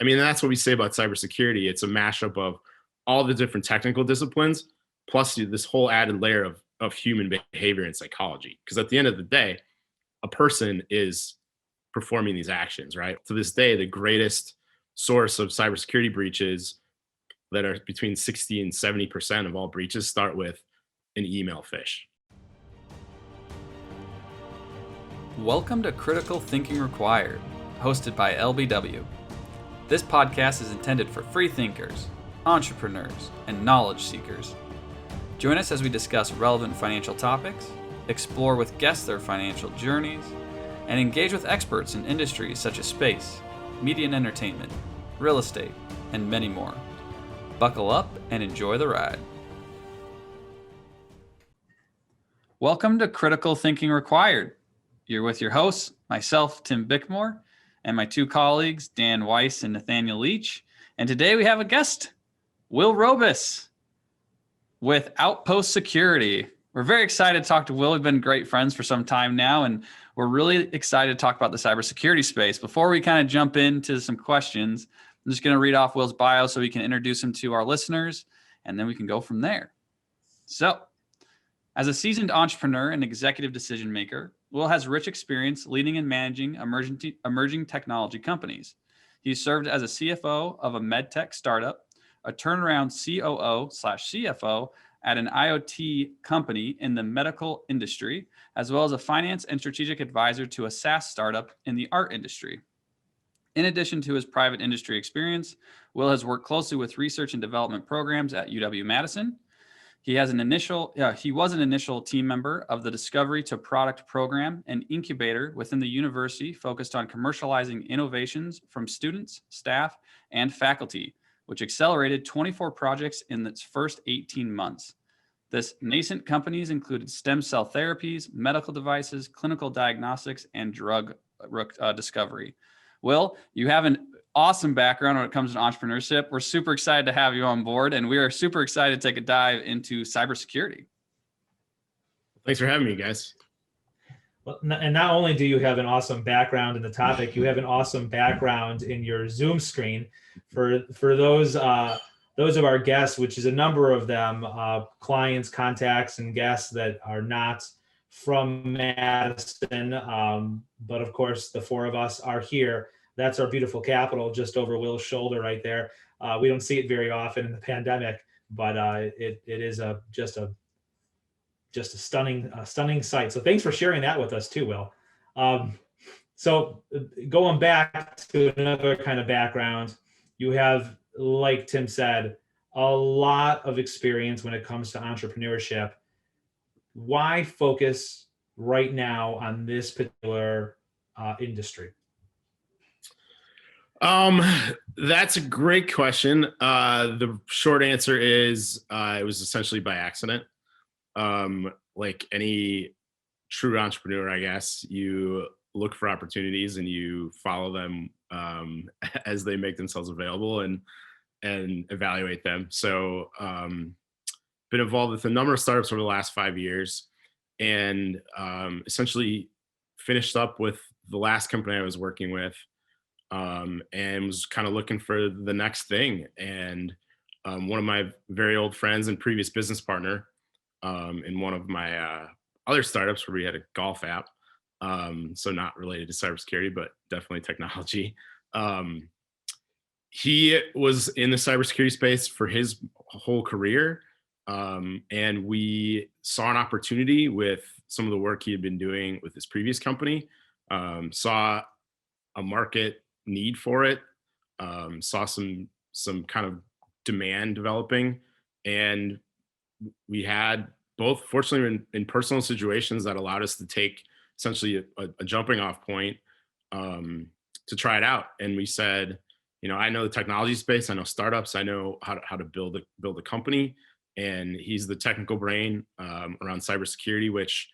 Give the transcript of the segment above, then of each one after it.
I mean, that's what we say about cybersecurity. It's a mashup of all the different technical disciplines, plus this whole added layer of human behavior and psychology. Because at the end of the day, a person is performing these actions, right? To this day, the greatest source of cybersecurity breaches that are between 60 and 70% of all breaches start with an email phish. Welcome to Critical Thinking Required, hosted by LBW. This podcast is intended for free thinkers, entrepreneurs, and knowledge seekers. Join us as we discuss relevant financial topics, explore with guests their financial journeys, and engage with experts in industries such as space, media and entertainment, real estate, and many more. Buckle up and enjoy the ride. Welcome to Critical Thinking Required. You're with your hosts, myself, Tim Bickmore, and my two colleagues, Dan Weiss and Nathaniel Leach. And today we have a guest, Will Robus with Outpost Security. We're very excited to talk to Will. We've been great friends for some time now, and we're really excited to talk about the cybersecurity space. Before we kind of jump into some questions, I'm just going to read off Will's bio so we can introduce him to our listeners, and then we can go from there. So, as a seasoned entrepreneur and executive decision maker, Will has rich experience leading and managing emerging technology companies. He served as a CFO of a medtech startup, a turnaround COO/CFO at an IoT company in the medical industry, as well as a finance and strategic advisor to a SaaS startup in the art industry. In addition to his private industry experience, Will has worked closely with research and development programs at UW-Madison. He was an initial team member of the Discovery to Product program, an incubator within the university focused on commercializing innovations from students, staff, and faculty, which accelerated 24 projects in its first 18 months. This nascent companies included stem cell therapies, medical devices, clinical diagnostics, and drug discovery. Will, you have an awesome background when it comes to entrepreneurship. We're super excited to have you on board, and we are super excited to take a dive into cybersecurity. Thanks for having me, guys. Well, and not only do you have an awesome background in the topic, you have an awesome background in your Zoom screen. For those of our guests, which is a number of them, clients, contacts, and guests that are not from Madison, but of course the four of us are here. That's our beautiful Capitol just over Will's shoulder right there. We don't see it very often in the pandemic, but it is just a stunning sight. So thanks for sharing that with us too, Will. So going back to another kind of background, you have, like Tim said, a lot of experience when it comes to entrepreneurship. Why focus right now on this particular industry? That's a great question. The short answer is it was essentially by accident. Like any true entrepreneur, I guess, you look for opportunities and you follow them as they make themselves available and evaluate them. So been involved with a number of startups over the last 5 years, and essentially finished up with the last company I was working with. And was kind of looking for the next thing. And one of my very old friends and previous business partner in one of my other startups where we had a golf app, so not related to cybersecurity, but definitely technology. He was in the cybersecurity space for his whole career. And we saw an opportunity with some of the work he had been doing with his previous company, saw a market need for it, saw some kind of demand developing, and we had both, fortunately, in personal situations that allowed us to take essentially a jumping off point to try it out. And we said, I know the technology space, I know startups, I know how to build a company, and he's the technical brain around cybersecurity, which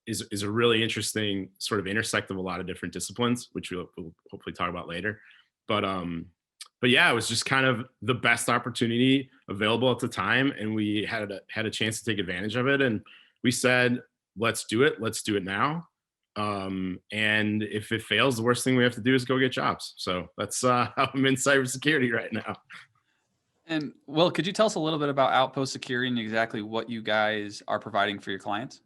is a really interesting sort of intersect of a lot of different disciplines, which we'll hopefully talk about later. But yeah, it was just kind of the best opportunity available at the time, and we had a chance to take advantage of it. And we said, let's do it now. And if it fails, the worst thing we have to do is go get jobs. So that's how I'm in cybersecurity right now. And Will, could you tell us a little bit about Outpost Security and exactly what you guys are providing for your clients?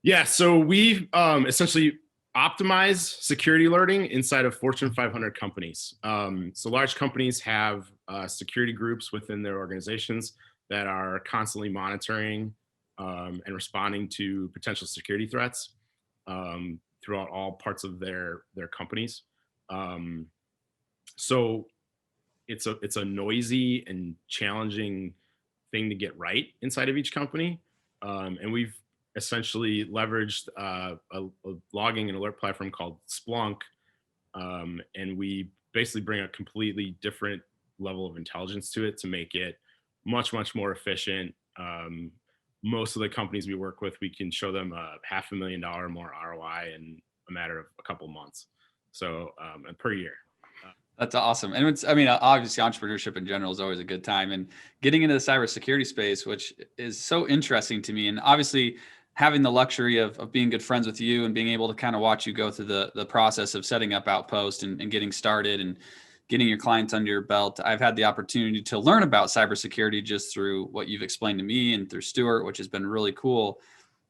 Yeah, so we essentially optimize security alerting inside of Fortune 500 companies. So large companies have security groups within their organizations that are constantly monitoring and responding to potential security threats throughout all parts of their companies. So it's a noisy and challenging thing to get right inside of each company, and we've essentially leveraged a logging and alert platform called Splunk, and we basically bring a completely different level of intelligence to it to make it much more efficient. Most of the companies we work with, we can show them a $500,000 more ROI in a matter of a couple months, so per year. That's awesome. And it's, I mean, obviously entrepreneurship in general is always a good time, and getting into the cybersecurity space, which is so interesting to me. And obviously having the luxury of being good friends with you and being able to kind of watch you go through the process of setting up Outpost and getting started and getting your clients under your belt. I've had the opportunity to learn about cybersecurity just through what you've explained to me and through Stuart, which has been really cool.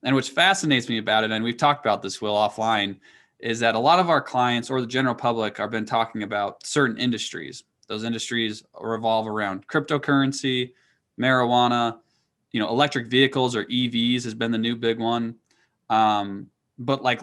And which fascinates me about it, and we've talked about this, Will, offline, is that a lot of our clients or the general public have been talking about certain industries. Those industries revolve around cryptocurrency, marijuana, electric vehicles or EVs has been the new big one. But like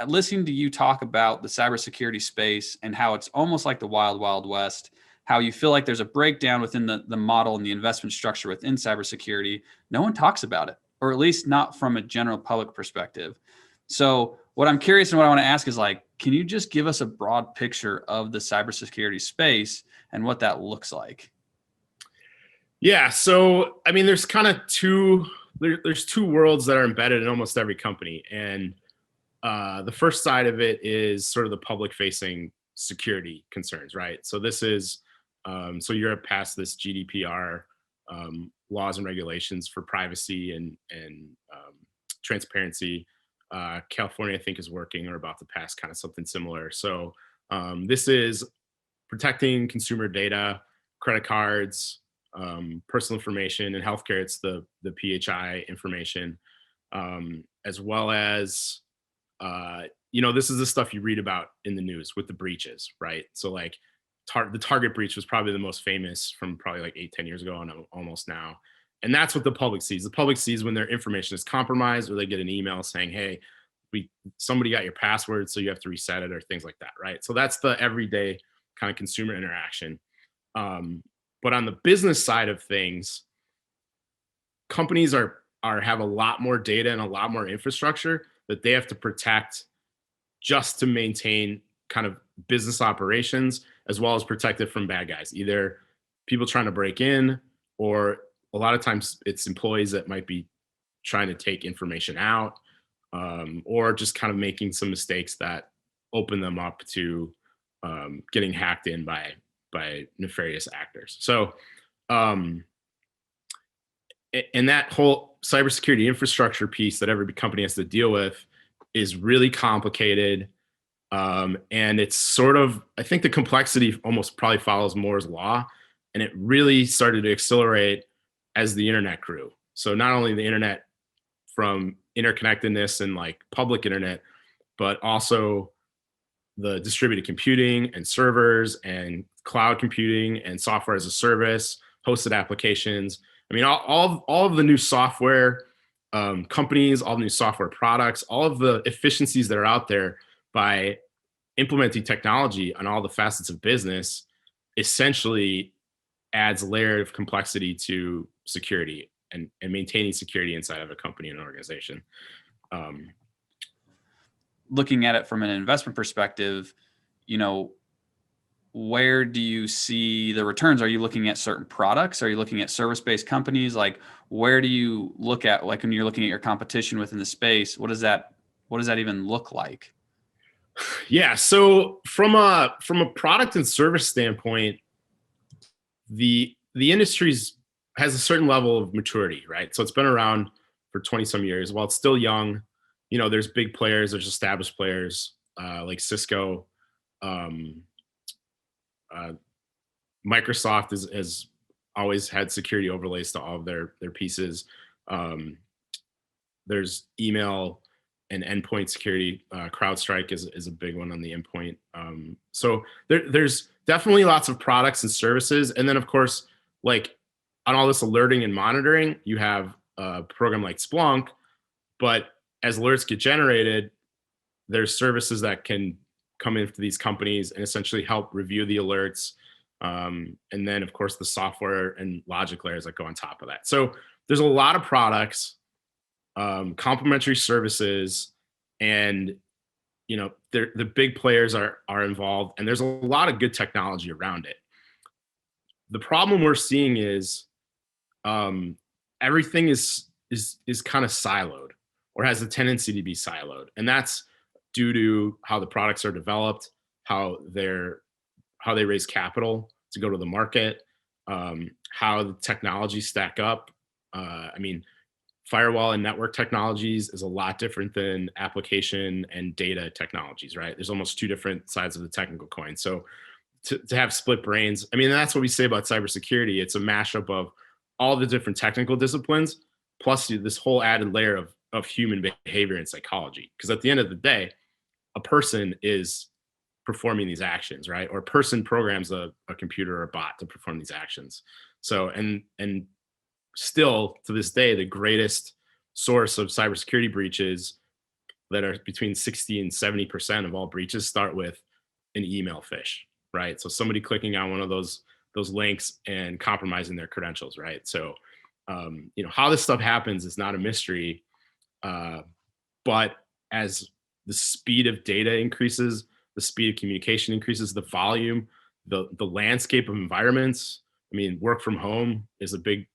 listening to you talk about the cybersecurity space and how it's almost like the wild, wild west, how you feel like there's a breakdown within the model and the investment structure within cybersecurity. No one talks about it, or at least not from a general public perspective. So what I'm curious and what I want to ask is like, can you just give us a broad picture of the cybersecurity space and what that looks like? Yeah, so I mean, there's kind of there's two worlds that are embedded in almost every company, and the first side of it is sort of the public-facing security concerns, right? So this is so Europe passed this GDPR laws and regulations for privacy and transparency. California, I think, is working or about to pass kind of something similar. So this is protecting consumer data, credit cards, personal information, and healthcare. It's the PHI information, as well as this is the stuff you read about in the news with the breaches, right? So like the Target breach was probably the most famous from probably like 8-10 years ago and almost now. And that's what the public sees. The public sees when their information is compromised, or they get an email saying, hey, somebody got your password, so you have to reset it, or things like that, right? So that's the everyday kind of consumer interaction. But on the business side of things, companies have a lot more data and a lot more infrastructure that they have to protect just to maintain kind of business operations, as well as protect it from bad guys, either people trying to break in, or a lot of times it's employees that might be trying to take information out, or just kind of making some mistakes that open them up to getting hacked in by nefarious actors. So, and that whole cybersecurity infrastructure piece that every company has to deal with is really complicated. And it's sort of, I think the complexity almost probably follows Moore's law, and it really started to accelerate as the internet grew. So not only the internet from interconnectedness and like public internet, but also the distributed computing and servers and cloud computing and software as a service, hosted applications. I mean, all of the new software companies, all the new software products, all of the efficiencies that are out there by implementing technology on all the facets of business essentially adds a layer of complexity to security and maintaining security inside of a company and organization. Looking at it from an investment perspective, where do you see the returns? Are you looking at certain products? Are you looking at service-based companies? Like, where do you look at, like when you're looking at your competition within the space, what does that even look like? Yeah. So from a product and service standpoint, the industry's has a certain level of maturity, right? So it's been around for 20 some years. While it's still young, there's big players, there's established players like Cisco. um, uh, Microsoft has always had security overlays to all of their pieces. Um, there's email and endpoint security. CrowdStrike is a big one on the endpoint. So there's definitely lots of products and services. And then, of course, like on all this alerting and monitoring, you have a program like Splunk. But as alerts get generated, there's services that can come into these companies and essentially help review the alerts. And then, of course, the software and logic layers that go on top of that. So there's a lot of products, complementary services, and the big players are involved, and there's a lot of good technology around it. The problem we're seeing is everything is kind of siloed, or has a tendency to be siloed, and that's due to how the products are developed, how they raise capital to go to the market, how the technologies stack up. I mean, firewall and network technologies is a lot different than application and data technologies, right? There's almost two different sides of the technical coin. So to have split brains, I mean, that's what we say about cybersecurity. It's a mashup of all the different technical disciplines, plus this whole added layer of human behavior and psychology. Because at the end of the day, a person is performing these actions, right? Or a person programs a computer or a bot to perform these actions. So, and still to this day, the greatest source of cybersecurity breaches, that are between 60 and 70% of all breaches, start with an email phish, right? So somebody clicking on one of those links and compromising their credentials, right? So, how this stuff happens is not a mystery, but as the speed of data increases, the speed of communication increases, the volume, the landscape of environments. I mean, work from home is a big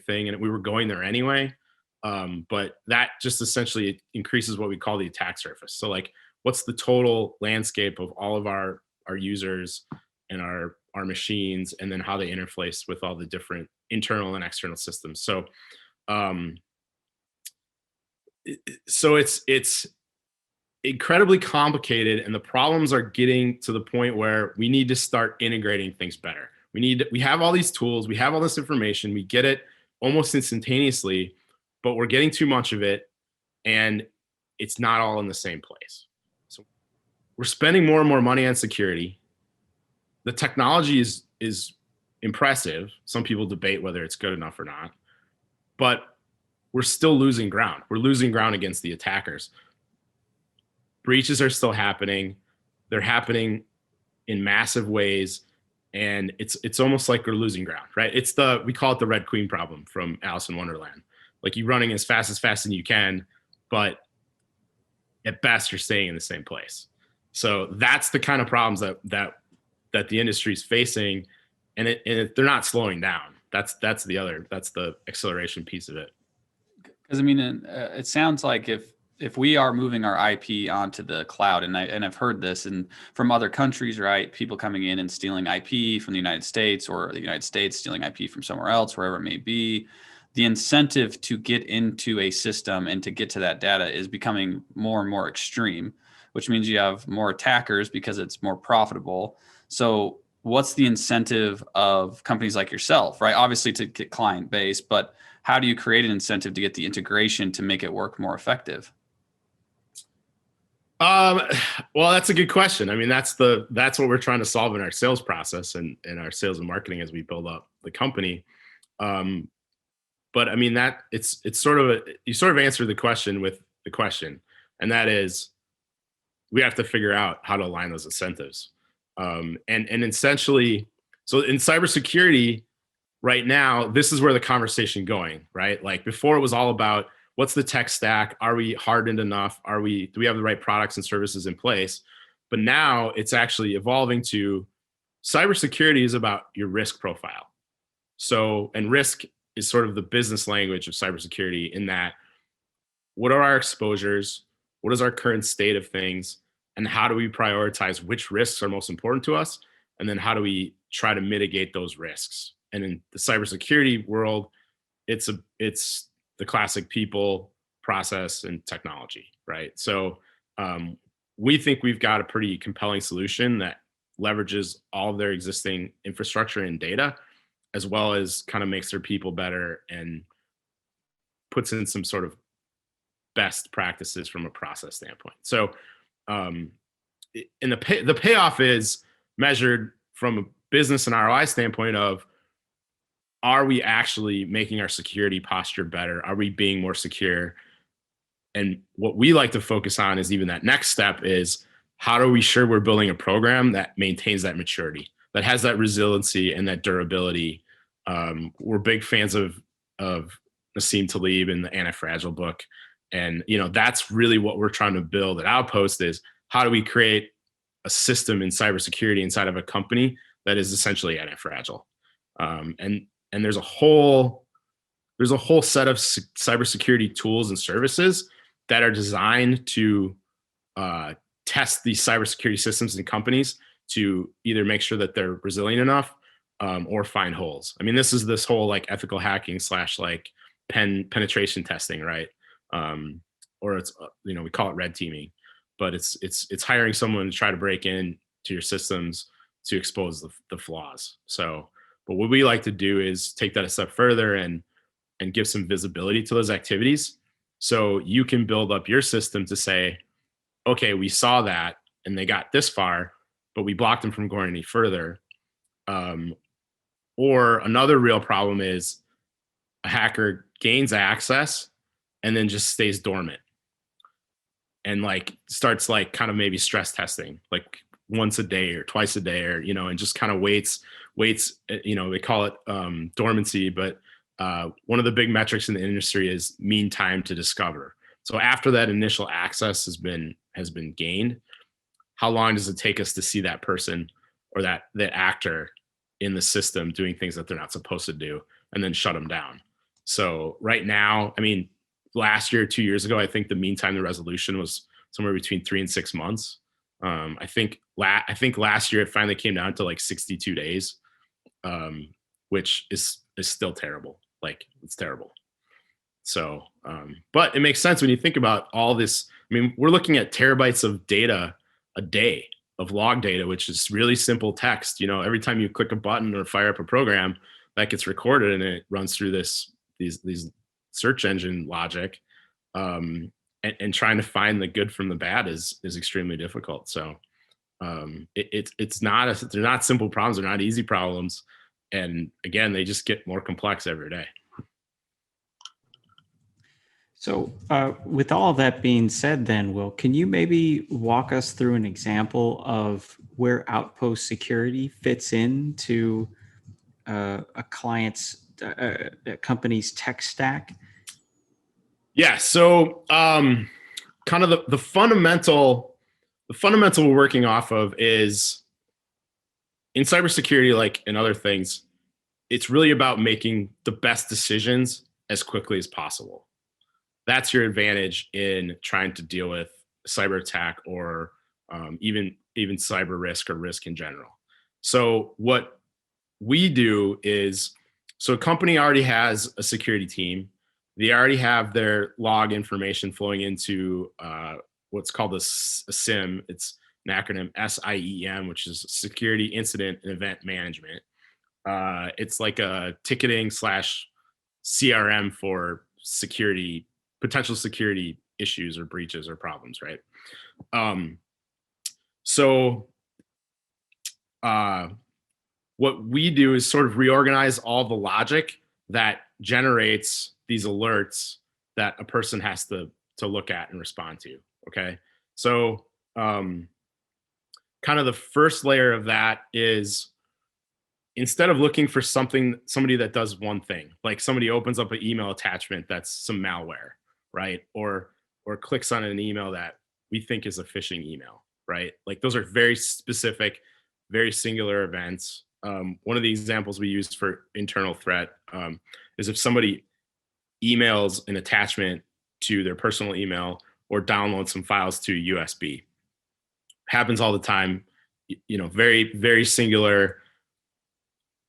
thing, and we were going there anyway. But that just essentially increases what we call the attack surface. So, like, what's the total landscape of all of our users and our machines, and then how they interface with all the different internal and external systems. So, it's incredibly complicated, and the problems are getting to the point where we need to start integrating things better. We have all these tools, we have all this information, we get it almost instantaneously, but we're getting too much of it, and it's not all in the same place. So we're spending more and more money on security. The technology is impressive. Some people debate whether it's good enough or not, but we're still losing ground. We're losing ground against the attackers. Breaches are still happening. They're happening in massive ways, and it's almost like we're losing ground, right? We call it the Red Queen problem from Alice in Wonderland. Like, you're running as fast as you can, but at best you're staying in the same place. So that's the kind of problems that the industry is facing, and they're not slowing down. That's the acceleration piece of it. Because I mean, it sounds like if we are moving our IP onto the cloud, and I've heard this from other countries, right? People coming in and stealing IP from the United States, or the United States stealing IP from somewhere else, wherever it may be. The incentive to get into a system and to get to that data is becoming more and more extreme, which means you have more attackers because it's more profitable. So what's the incentive of companies like yourself, right? Obviously to get client base, but how do you create an incentive to get the integration to make it work more effective? Well, that's a good question. I mean, that's what we're trying to solve in our sales process and our sales and marketing as we build up the company. But I mean, that it's sort of you sort of answered the question with the question, and that is, we have to figure out how to align those incentives. And essentially, so in cybersecurity right now, this is where the conversation going, right? Like, before, it was all about, what's the tech stack? Are we hardened enough? Do we have the right products and services in place? But now it's actually evolving to, cybersecurity is about your risk profile. So, and risk is sort of the business language of cybersecurity, in that, what are our exposures? What is our current state of things? And how do we prioritize which risks are most important to us? And then how do we try to mitigate those risks? And in the cybersecurity world, it's the classic people, process, and technology. right? So we think we've got a pretty compelling solution that leverages all of their existing infrastructure and data, as well as kind of makes their people better and puts in some sort of best practices from a process standpoint. So, and the payoff is measured from a business and ROI standpoint of, are we actually making our security posture better? Are we being more secure? And what we like to focus on is even that next step is, how do we sure we're building a program that maintains that maturity, that has that resiliency and that durability. We're big fans of Nassim Taleb in the Anti-Fragile book. And, that's really what we're trying to build at Outpost is, how do we create a system in cybersecurity inside of a company that is essentially anti-fragile? And there's a whole set of cybersecurity tools and services that are designed to test these cybersecurity systems and companies to either make sure that they're resilient enough or find holes. I mean, this whole like ethical hacking / like penetration testing, right? Or it's we call it red teaming, but it's hiring someone to try to break in to your systems to expose the flaws. So, but what we like to do is take that a step further and give some visibility to those activities, so you can build up your system to say, okay, we saw that and they got this far, but we blocked them from going any further. Or another real problem is a hacker gains access and then just stays dormant and like starts like kind of maybe stress testing like once a day or twice a day, or and just kind of waits. They call it dormancy, but one of the big metrics in the industry is mean time to discover. So after that initial access has been gained, how long does it take us to see that person or that actor in the system doing things that they're not supposed to do, and then shut them down? So right now, I mean, last year, 2 years ago, I think the mean time to resolution was somewhere between 3 and 6 months. I think last year it finally came down to like 62 days, which is still terrible. Like, it's terrible. So, but it makes sense when you think about all this. I mean, we're looking at terabytes of data a day, of log data, which is really simple text. Every time you click a button or fire up a program, that gets recorded and it runs through these search engine logic. And trying to find the good from the bad is extremely difficult. So they're not simple problems. They're not easy problems. And again, they just get more complex every day. So with all of that being said then, Will, can you maybe walk us through an example of where Outpost Security fits into a client's, a company's tech stack? Yeah. So kind of the fundamental we're working off of is, in cybersecurity, like in other things, it's really about making the best decisions as quickly as possible. That's your advantage in trying to deal with cyber attack or even cyber risk or risk in general. So what we do is, so a company already has a security team. They already have their log information flowing into what's called a SIEM. It's an acronym, SIEM, which is Security Incident and Event Management. It's like a ticketing / CRM for security, potential security issues or breaches or problems, right? So what we do is sort of reorganize all the logic that generates these alerts that a person has to look at and respond to. Okay. So kind of the first layer of that is, instead of looking for somebody that does one thing, like somebody opens up an email attachment that's some malware, right? Or clicks on an email that we think is a phishing email, right? Like, those are very specific, very singular events. One of the examples we use for internal threat is if somebody emails an attachment to their personal email or downloads some files to USB. Happens all the time, very, very singular.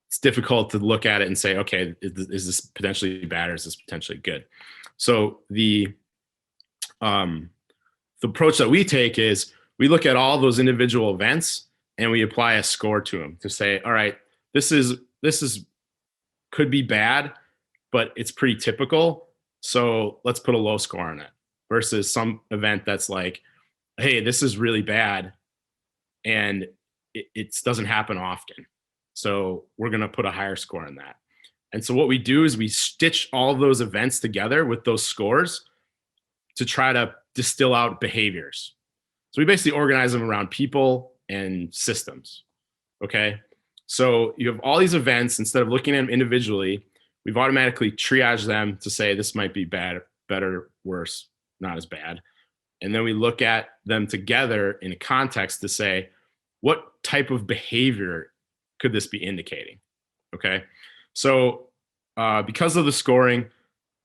It's difficult to look at it and say, okay, is this potentially bad or is this potentially good? So the approach that we take is we look at all those individual events and we apply a score to them to say, all right, this is could be bad, but it's pretty typical. So let's put a low score on it versus some event that's like, hey, this is really bad and it doesn't happen often. So we're going to put a higher score on that. And so what we do is we stitch all of those events together with those scores to try to distill out behaviors. So we basically organize them around people and systems. Okay. So you have all these events. Instead of looking at them individually, we've automatically triaged them to say this might be bad, better, worse, not as bad. And then we look at them together in a context to say, what type of behavior could this be indicating? Okay. So because of the scoring,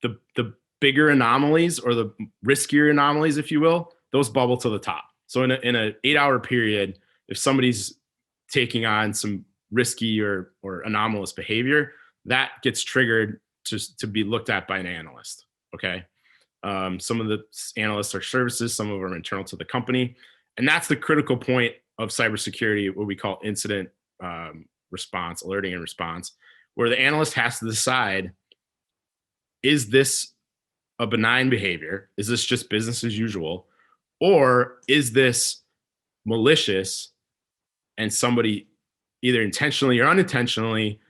the bigger anomalies or the riskier anomalies, if you will, those bubble to the top. So in an 8-hour period, if somebody's taking on some risky or anomalous behavior, that gets triggered to be looked at by an analyst. Okay. Some of the analysts are services, some of them are internal to the company. And that's the critical point of cybersecurity, what we call incident response, alerting and response, where the analyst has to decide, is this a benign behavior? Is this just business as usual? Or is this malicious and somebody either intentionally or unintentionally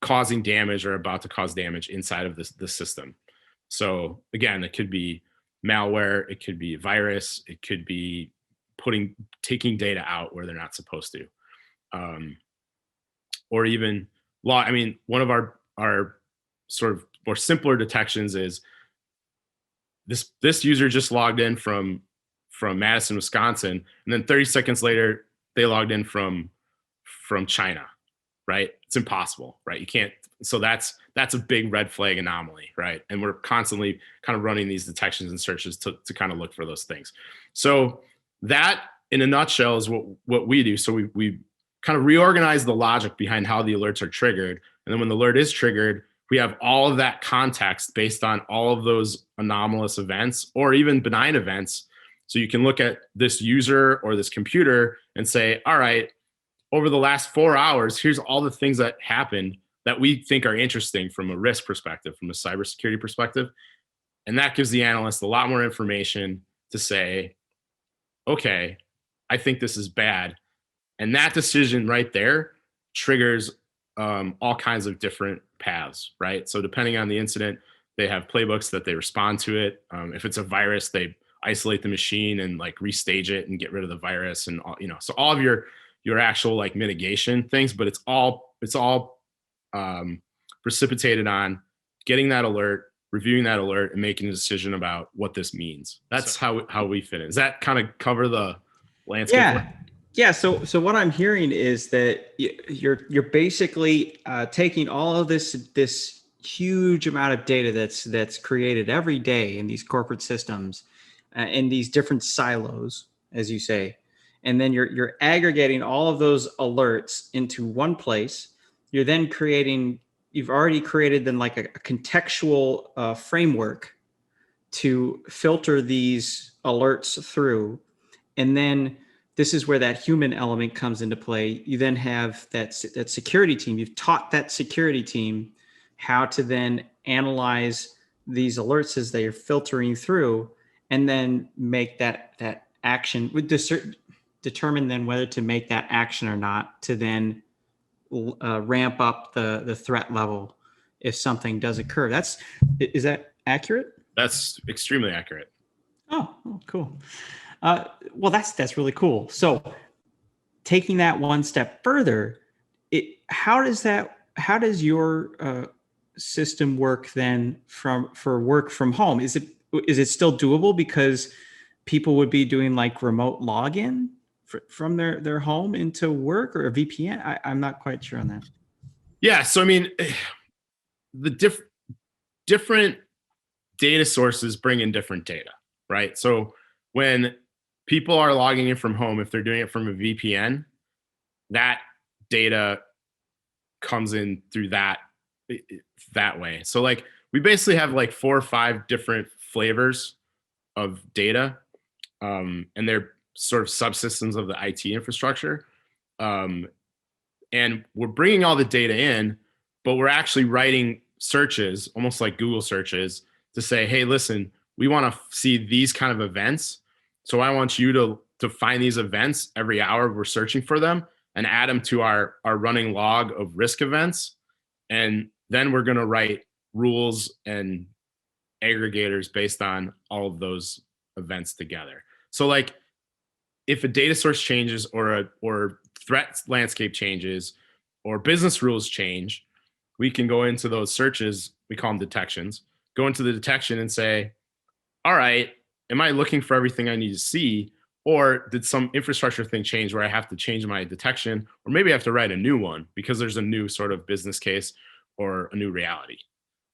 causing damage or about to cause damage inside of the system? So again, it could be malware, it could be a virus, it could be taking data out where they're not supposed to. Or even law. I mean, one of our sort of more simpler detections is this user just logged in from Madison, Wisconsin, and then 30 seconds later they logged in from China, right? It's impossible, right? You can't. So that's a big red flag anomaly, right? And we're constantly kind of running these detections and searches to kind of look for those things. So that, in a nutshell, is what we do. So we kind of reorganize the logic behind how the alerts are triggered, and then when the alert is triggered, we have all of that context based on all of those anomalous events or even benign events. So you can look at this user or this computer and say, all right, over the last 4 hours, here's all the things that happened that we think are interesting from a risk perspective, from a cybersecurity perspective. And that gives the analyst a lot more information to say, okay, I think this is bad. And that decision right there triggers all kinds of different paths, right? So depending on the incident, they have playbooks that they respond to it. If it's a virus, they isolate the machine and like restage it and get rid of the virus and all, so all of your actual like mitigation things, but it's all precipitated on getting that alert, reviewing that alert, and making a decision about what this means. That's how we fit in. Does that kind of cover the landscape? Yeah. So what I'm hearing is that you're basically taking all of this huge amount of data that's created every day in these corporate systems, in these different silos, as you say, and then you're aggregating all of those alerts into one place. You're then you've already created then like a contextual framework to filter these alerts through, and then this is where that human element comes into play. You then have that security team. You've taught that security team how to then analyze these alerts as they are filtering through, and then make that action. Would determine then whether to make that action or not, to then ramp up the threat level if something does occur. Is that accurate? That's extremely accurate. Oh, cool. Well, that's really cool. So taking that one step further, how does your system work then for work from home? Is it still doable because people would be doing like remote login from their home into work, or a VPN? I'm not quite sure on that. Yeah. So, I mean, the different data sources bring in different data, right? So when people are logging in from home, if they're doing it from a VPN, that data comes in through that way. So like we basically have like 4 or 5 different flavors of data. and they're sort of subsystems of the IT infrastructure. And we're bringing all the data in, but we're actually writing searches, almost like Google searches, to say, hey, listen, we want to see these kind of events. So I want you to find these events every hour. We're searching for them and add them to our running log of risk events. And then we're going to write rules and aggregators based on all of those events together. So like if a data source changes or threat landscape changes or business rules change, we can go into those searches, we call them detections, go into the detection and say, all right, am I looking for everything I need to see? Or did some infrastructure thing change where I have to change my detection? Or maybe I have to write a new one because there's a new sort of business case or a new reality.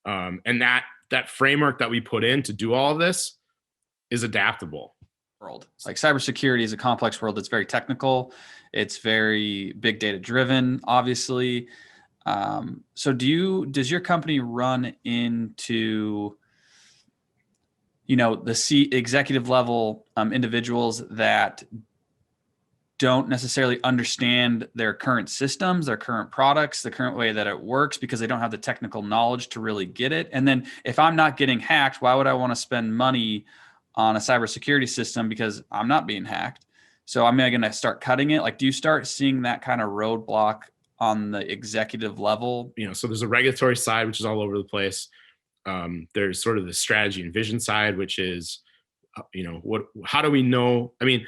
And that framework that we put in to do all of this is adaptable. World. Like cybersecurity is a complex world that's very technical. It's very big data driven, obviously. So does your company run into, the executive level individuals that don't necessarily understand their current systems, their current products, the current way that it works because they don't have the technical knowledge to really get it? And then if I'm not getting hacked, why would I want to spend money on a cybersecurity system because I'm not being hacked? So I'm going to start cutting it. Like, do you start seeing that kind of roadblock on the executive level? So there's a regulatory side, which is all over the place. There's sort of the strategy and vision side, which is, how do we know? I mean,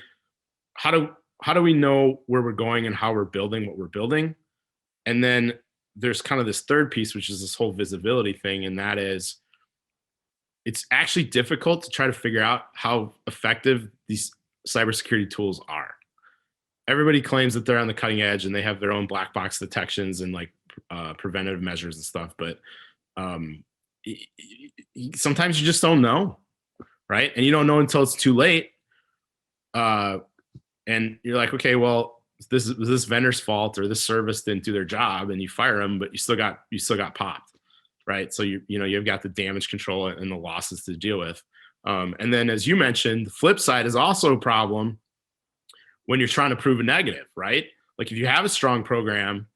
how do we know where we're going and how we're building what we're building? And then there's kind of this third piece, which is this whole visibility thing. And that is, it's actually difficult to try to figure out how effective these cybersecurity tools are. Everybody claims that they're on the cutting edge and they have their own black box detections and like preventative measures and stuff. But sometimes you just don't know, right? And you don't know until it's too late. And you're like, okay, well, this vendor's fault or this service didn't do their job, and you fire them, but you still got popped, right? So you've got the damage control and the losses to deal with. And then, as you mentioned, the flip side is also a problem when you're trying to prove a negative, right? Like if you have a strong program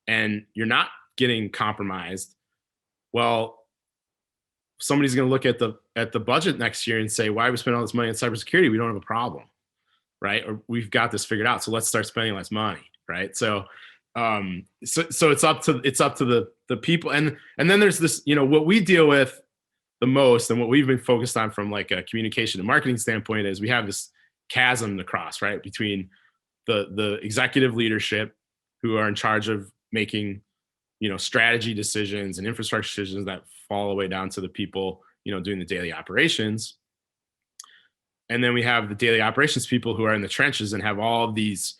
and you're not getting compromised, well, somebody's going to look at the budget next year and say, why are we spending all this money on cybersecurity? We don't have a problem, right? Or we've got this figured out, so let's start spending less money, right? So it's up to the people, and then there's this, what we deal with the most and what we've been focused on from like a communication and marketing standpoint is we have this chasm to cross, right, between the executive leadership who are in charge of making strategy decisions and infrastructure decisions that fall all the way down to the people doing the daily operations. And then we have the daily operations people who are in the trenches and have all of these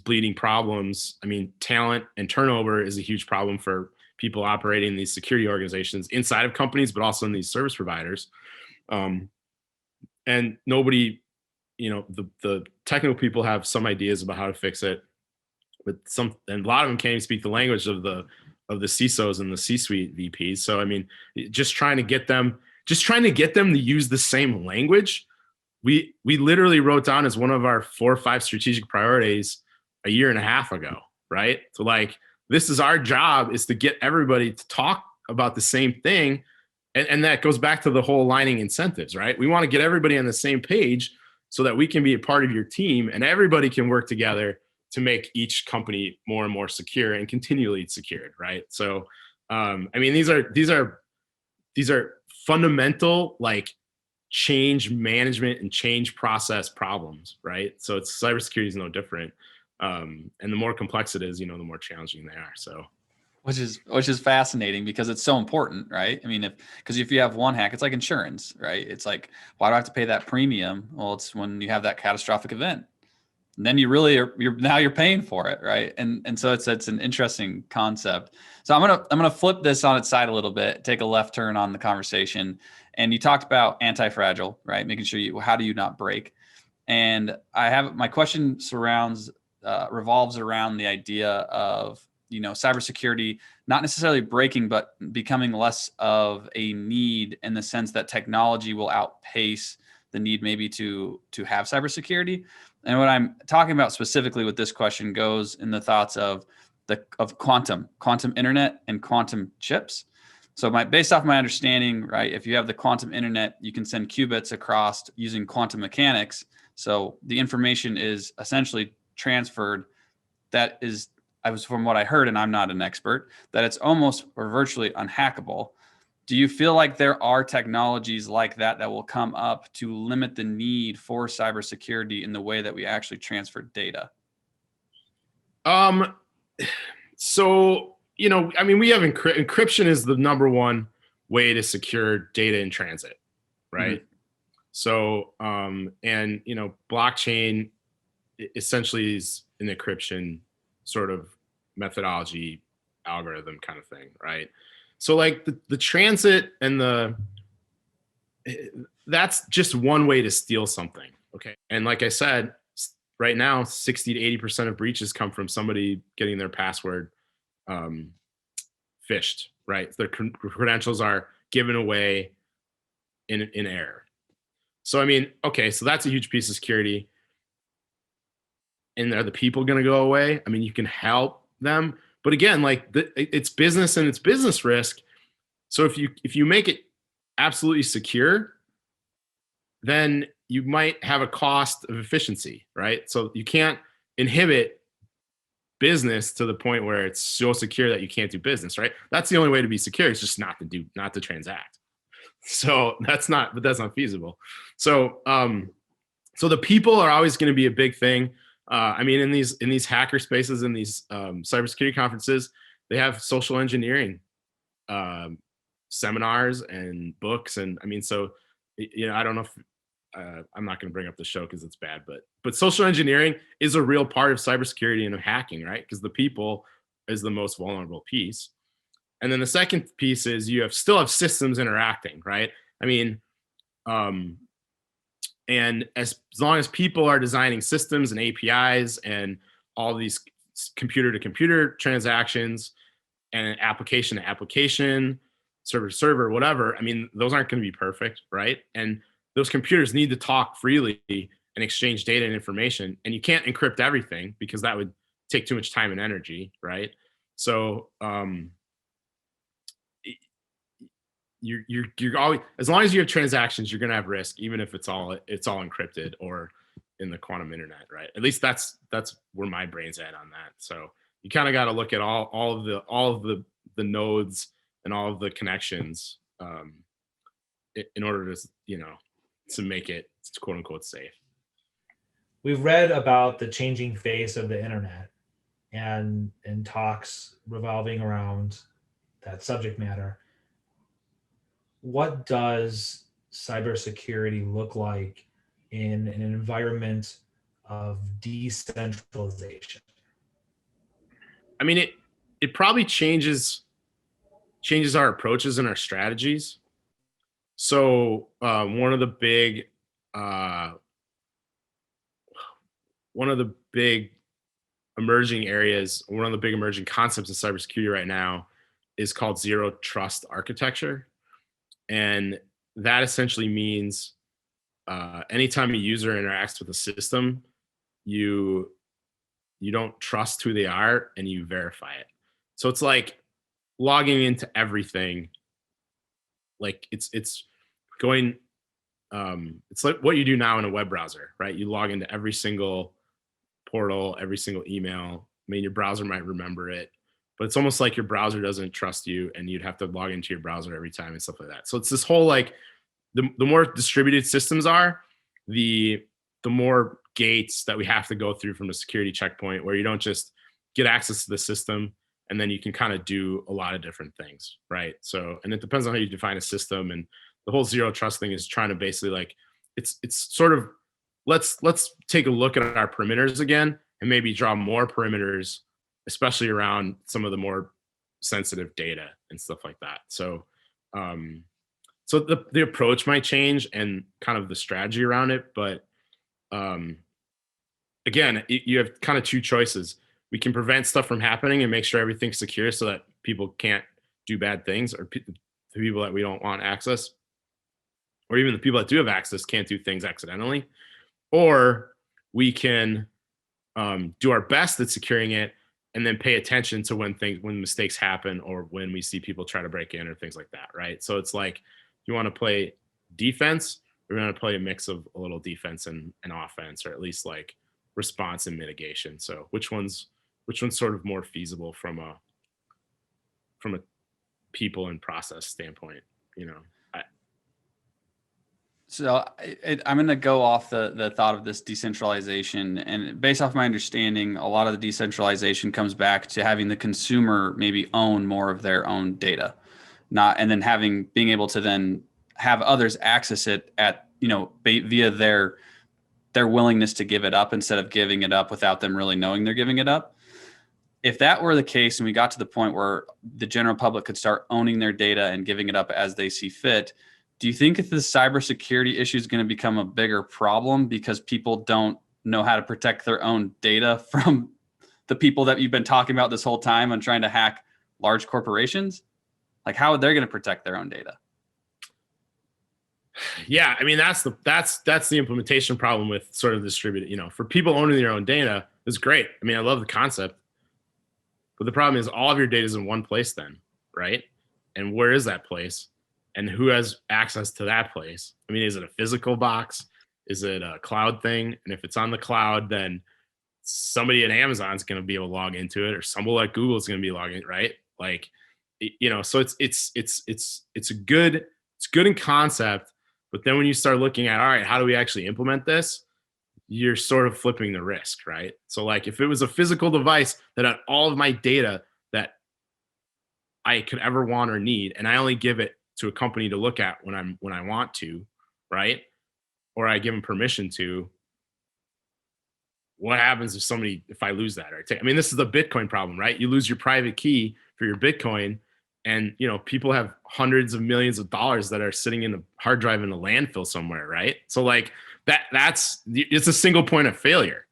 bleeding problems. I mean, talent and turnover is a huge problem for people operating these security organizations inside of companies, but also in these service providers. And nobody, the technical people have some ideas about how to fix it, but and a lot of them can't even speak the language of the CISOs and the C-suite VPs. So, I mean, just trying to get them to use the same language. We literally wrote down as one of our 4 or 5 strategic priorities a year and a half ago, right? So like, this is our job, is to get everybody to talk about the same thing. And that goes back to the whole aligning incentives, right? We want to get everybody on the same page so that we can be a part of your team and everybody can work together to make each company more and more secure and continually secured, right? So, I mean, these are fundamental, like, change management and change process problems, right? So cybersecurity is no different. And the more complex it is, the more challenging they are. So, which is fascinating because it's so important, right? I mean, because if you have one hack, it's like insurance, right? It's like, why do I have to pay that premium? Well, it's when you have that catastrophic event, and then you're paying for it, right? And so it's an interesting concept. So I'm gonna flip this on its side a little bit, take a left turn on the conversation. And you talked about anti-fragile, right? Making sure how do you not break? And my question revolves around the idea of, cybersecurity not necessarily breaking, but becoming less of a need in the sense that technology will outpace the need maybe to have cybersecurity. And what I'm talking about specifically with this question goes in the thoughts of quantum internet and quantum chips. So based off my understanding, right, if you have the quantum internet, you can send qubits across using quantum mechanics. So the information is essentially transferred. That is, from what I heard, and I'm not an expert, that it's almost or virtually unhackable. Do you feel like there are technologies like that that will come up to limit the need for cybersecurity in the way that we actually transfer data? So, I mean, we have encryption is the number one way to secure data in transit, right? Mm-hmm. So, and, blockchain essentially is an encryption sort of methodology algorithm kind of thing, right? So like the transit and that's just one way to steal something, okay? And like I said, right now, 60 to 80% of breaches come from somebody getting their password phished, right? Their credentials are given away in error. So, I mean, okay, so that's a huge piece of security. And are the people going to go away? I mean, you can help them, but again, like it's business and it's business risk. So if you make it absolutely secure, then you might have a cost of efficiency, right? So you can't inhibit business to the point where it's so secure that you can't do business, right? That's the only way to be secure. It's just not to transact. So that's not feasible. So, so the people are always going to be a big thing. I mean, in these hacker spaces, in these cybersecurity conferences, they have social engineering seminars and books, and I mean, so I don't know if I'm not going to bring up the show because it's bad, but social engineering is a real part of cybersecurity and of hacking, right? Because the people is the most vulnerable piece. And then the second piece is you still have systems interacting, right? I mean, and as long as people are designing systems and APIs and all these computer to computer transactions and application to application, server to server, whatever, I mean, those aren't going to be perfect, right? And those computers need to talk freely and exchange data and information. And you can't encrypt everything because that would take too much time and energy, right? So you're always, as long as you have transactions, you're going to have risk, even if it's all encrypted or in the quantum internet, right? At least that's where my brain's at on that. So you kind of got to look at all of the nodes and all of the connections in order to to make it quote unquote safe. We've read about the changing face of the internet and talks revolving around that subject matter. What does cybersecurity look like in an environment of decentralization? I mean, it probably changes our approaches and our strategies. So one of the big emerging areas, one of the big emerging concepts in cybersecurity right now is called zero trust architecture. And that essentially means anytime a user interacts with a system, you don't trust who they are and you verify it. So it's like logging into everything. Like it's going, it's like what you do now in a web browser, right? You log into every single portal, every single email. I mean, your browser might remember it, but it's almost like your browser doesn't trust you and you'd have to log into your browser every time and stuff like that. So it's this whole, like, the more distributed systems are, the more gates that we have to go through from a security checkpoint, where you don't just get access to the system and then you can kind of do a lot of different things, right? So, and it depends on how you define a system. And the whole zero trust thing is trying to basically, like, it's sort of, let's take a look at our perimeters again and maybe draw more perimeters, especially around some of the more sensitive data and stuff like that. So, so the approach might change and kind of the strategy around it, but again, you have kind of two choices. We can prevent stuff from happening and make sure everything's secure so that people can't do bad things, or the people that we don't want access, or even the people that do have access can't do things accidentally, or we can do our best at securing it and then pay attention to when mistakes happen or when we see people try to break in or things like that, right? So it's like, you want to play defense, we're going to play a mix of a little defense and offense, or at least like response and mitigation. So which one's sort of more feasible from a people and process standpoint, you know? So I'm going to go off the thought of this decentralization, and based off my understanding, a lot of the decentralization comes back to having the consumer maybe own more of their own data, and then being able to then have others access it at, via their willingness to give it up instead of giving it up without them really knowing they're giving it up. If that were the case and we got to the point where the general public could start owning their data and giving it up as they see fit, do you think if the cybersecurity issue is going to become a bigger problem because people don't know how to protect their own data from the people that you've been talking about this whole time on trying to hack large corporations? Like, how are they going to protect their own data? Yeah, I mean, that's the implementation problem with sort of distributed, for people owning their own data is great. I mean, I love the concept, but the problem is all of your data is in one place then, right? And where is that place? And who has access to that place? I mean, is it a physical box? Is it a cloud thing? And if it's on the cloud, then somebody at Amazon is going to be able to log into it, or somebody like Google is going to be logging, right? Like, so it's good in concept, but then when you start looking at, all right, how do we actually implement this? You're sort of flipping the risk, right? So like, if it was a physical device that had all of my data that I could ever want or need, and I only give it to a company to look at when I want to, right? Or I give them permission to, what happens if I lose that? Right? I mean, this is the Bitcoin problem, right? You lose your private key for your Bitcoin, and people have hundreds of millions of dollars that are sitting in a hard drive in a landfill somewhere, right? So like it's a single point of failure.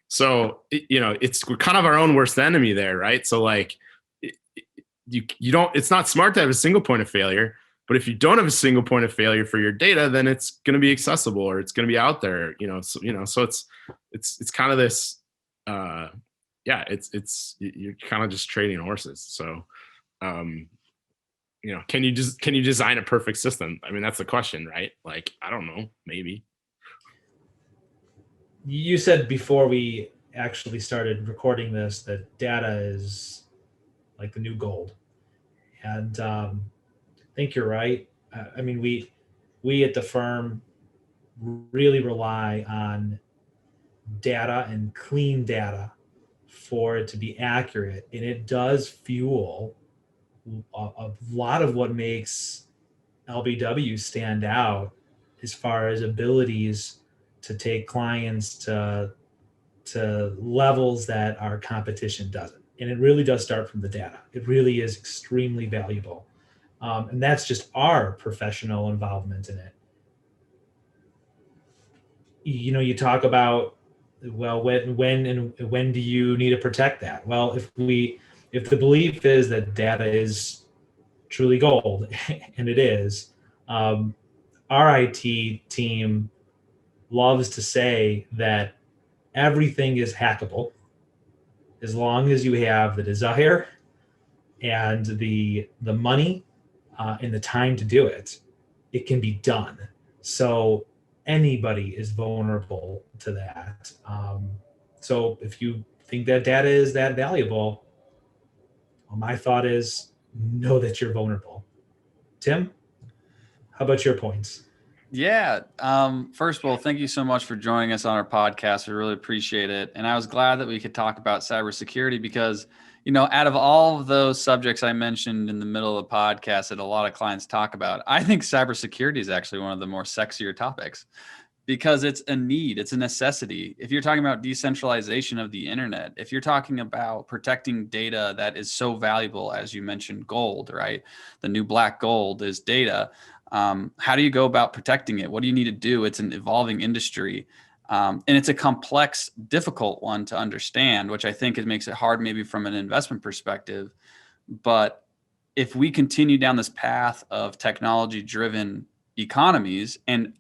So we're kind of our own worst enemy there, right? So like it's not smart to have a single point of failure, but if you don't have a single point of failure for your data, then it's going to be accessible, or it's going to be out there, so it's kind of this, you're kind of just trading horses. So, can you design a perfect system? I mean, that's the question, right? Like, I don't know, maybe. You said before we actually started recording this that data is like the new gold. And I think you're right. I mean, we at the firm really rely on data and clean data for it to be accurate. And it does fuel a lot of what makes LBW stand out as far as abilities to take clients to levels that our competition doesn't. And it really does start from the data. It really is extremely valuable. And that's just our professional involvement in it. You talk about, well, when do you need to protect that? Well, if the belief is that data is truly gold, and it is, our IT team loves to say that everything is hackable as long as you have the desire and the money and the time to do it. It can be done. So anybody is vulnerable to that. So if you think that data is that valuable, well, my thought is know that you're vulnerable. Tim, how about your points? Yeah. First of all, thank you so much for joining us on our podcast. We really appreciate it. And I was glad that we could talk about cybersecurity because, out of all of those subjects I mentioned in the middle of the podcast that a lot of clients talk about, I think cybersecurity is actually one of the more sexier topics because it's a need, it's a necessity. If you're talking about decentralization of the internet, if you're talking about protecting data that is so valuable, as you mentioned, gold, right? The new black gold is data. How do you go about protecting it? What do you need to do? It's an evolving industry. And it's a complex, difficult one to understand, which I think it makes it hard maybe from an investment perspective. But if we continue down this path of technology-driven economies and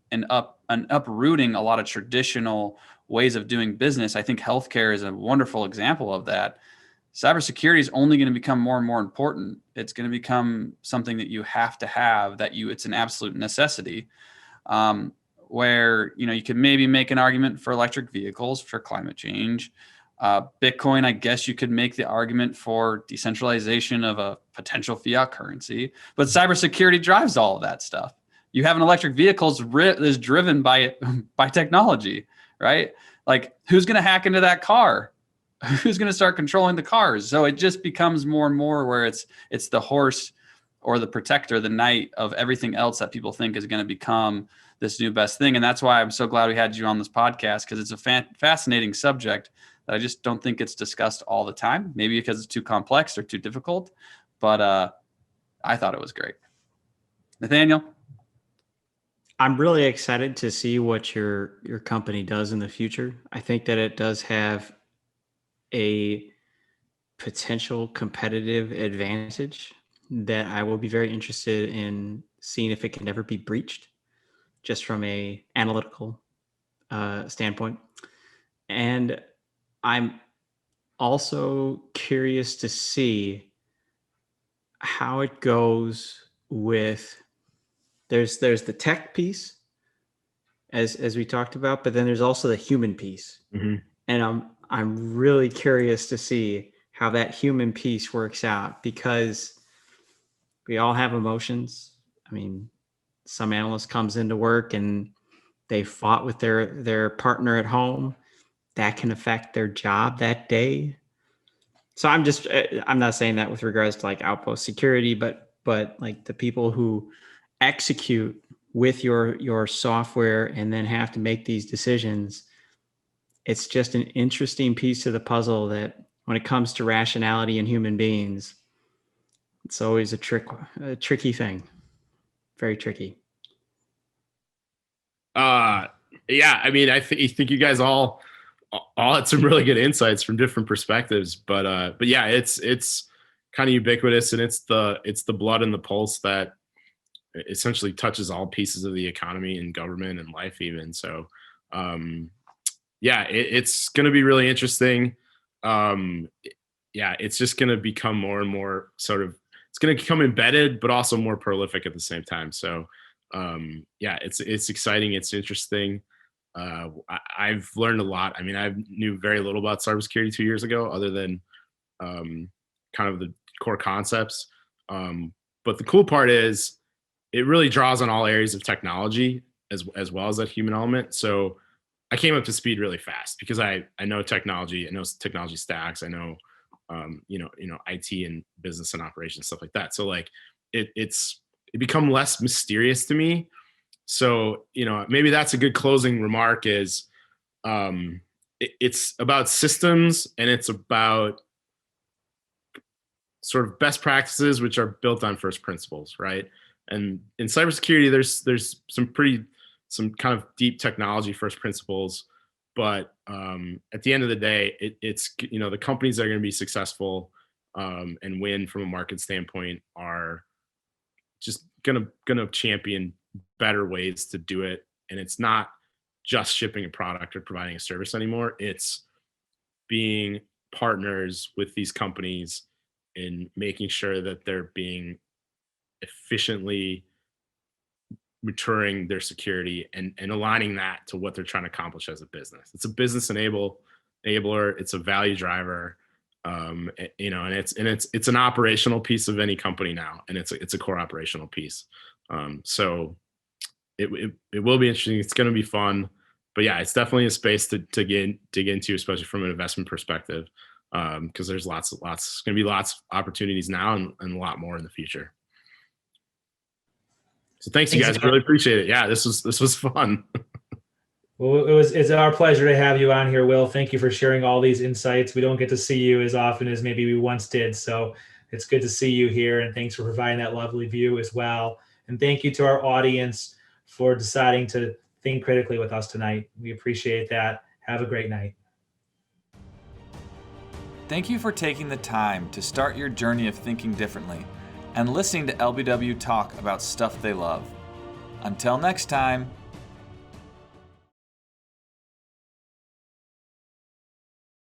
uprooting a lot of traditional ways of doing business. I think healthcare is a wonderful example of that. Cybersecurity is only going to become more and more important. It's going to become something that you have to have, it's an absolute necessity. Where, you could maybe make an argument for electric vehicles for climate change. Bitcoin, I guess you could make the argument for decentralization of a potential fiat currency, but cybersecurity drives all of that stuff. You have an electric vehicle is driven by technology, right? Like, who's going to hack into that car? Who's going to start controlling the cars? So it just becomes more and more where it's the horse or the protector, the knight of everything else that people think is going to become this new best thing. And that's why I'm so glad we had you on this podcast, because it's a fascinating subject that I just don't think it's discussed all the time. Maybe because it's too complex or too difficult, but I thought it was great. Nathaniel? I'm really excited to see what your company does in the future. I think that it does have a potential competitive advantage that I will be very interested in seeing if it can ever be breached, just from a analytical standpoint. And I'm also curious to see how it goes with, there's the tech piece as we talked about, but then there's also the human piece. Mm-hmm. And I'm really curious to see how that human piece works out, because we all have emotions. I mean, some analyst comes into work and they fought with their partner at home. That can affect their job that day. So I'm not saying that with regards to like Outpost Security, but like the people who execute with your software and then have to make these decisions. It's just an interesting piece of the puzzle that when it comes to rationality in human beings, it's always a tricky thing. Very tricky. Yeah, I mean, I think you guys all had some really good insights from different perspectives, but yeah, it's kind of ubiquitous, and it's the blood and the pulse that essentially touches all pieces of the economy and government and life even. So, yeah, it's going to be really interesting. Yeah, it's just going to become more and more it's going to become embedded, but also more prolific at the same time. So, yeah, it's exciting. It's interesting. I've learned a lot. I mean, I knew very little about cybersecurity 2 years ago, other than kind of the core concepts. But the cool part is it really draws on all areas of technology as well as that human element. So I came up to speed really fast because I know technology, I know technology stacks, I know IT and business and operations, stuff like that. So like it become less mysterious to me. So, maybe that's a good closing remark is it's about systems, and it's about sort of best practices, which are built on first principles, right? And in cybersecurity, there's some kind of deep technology first principles, but at the end of the day, it's the companies that are going to be successful and win from a market standpoint are just gonna champion better ways to do it. And it's not just shipping a product or providing a service anymore. It's being partners with these companies in making sure that they're being efficiently maturing their security and aligning that to what they're trying to accomplish as a business. It's a business enabler. It's a value driver. And it's an operational piece of any company now, and it's a core operational piece. So it will be interesting. It's going to be fun, but yeah, it's definitely a space to dig into, especially from an investment perspective, because there's lots going to be lots of opportunities now and a lot more in the future. So thanks you guys. I really appreciate it. Yeah, this was fun. Well, it's our pleasure to have you on here, Will. Thank you for sharing all these insights. We don't get to see you as often as maybe we once did, so it's good to see you here, and thanks for providing that lovely view as well. And thank you to our audience for deciding to think critically with us tonight. We appreciate that. Have a great night. Thank you for taking the time to start your journey of thinking differently and listening to LBW talk about stuff they love. Until next time.